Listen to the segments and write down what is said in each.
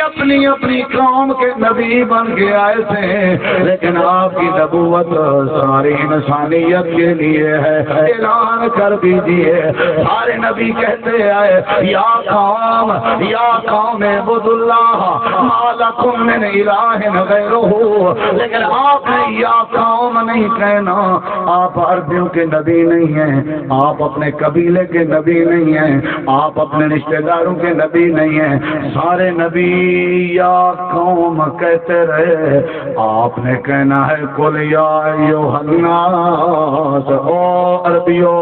اپنی اپنی قوم کے نبی بن کے آئے تھے، لیکن آپ کی نبوت ساری انسانیت کے لیے ہے۔ اعلان کر دیجئے، سارے نبی کہتے آئے یا قوم اعبدوا اللہ ما لکم من الہ غیرہ، لیکن آپ نے یا قوم نہیں کہنا۔ آپ عربیوں کے نبی نہیں ہیں، آپ اپنے قبیلے کے نبی نہیں ہیں، آپ اپنے رشتہ داروں کے نبی نہیں ہیں، سارے نبی یا قوم کہتے رہے۔ آپ نے کہنا ہے قل یا ایھا الناس، او عربیو،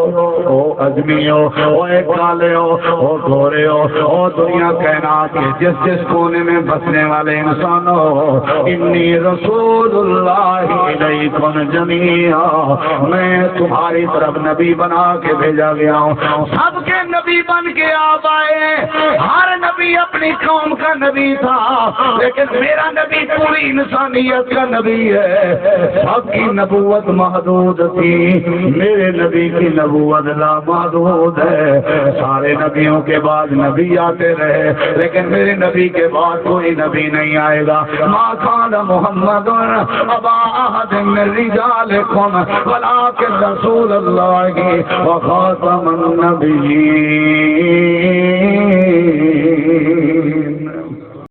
او اجمیو، او کالیو، او گوریو، او دنیا کائنات کے جس جس کونے میں بسنے والے انسانوں، انی رسول اللہ الیکم جمیعا، میں تمہاری طرف نبی بنا کے بھیجا گیا ہوں۔ سب کے نبی بن کے آپ آئے، ہر نبی اپنی قوم کا نبی تھا، لیکن میرا نبی پوری انسانیت کا نبی ہے۔ سب کی نبوت محدود تھی، میرے نبی کی نبوت لامحدود ہے۔ سارے نبیوں کے بعد نبی آتے رہے، لیکن میرے نبی کے بعد کوئی نبی نہیں آئے گا۔ ما کان محمد ابا احد من رجالکم ولکن رسول اللہ وخاتم النبیین۔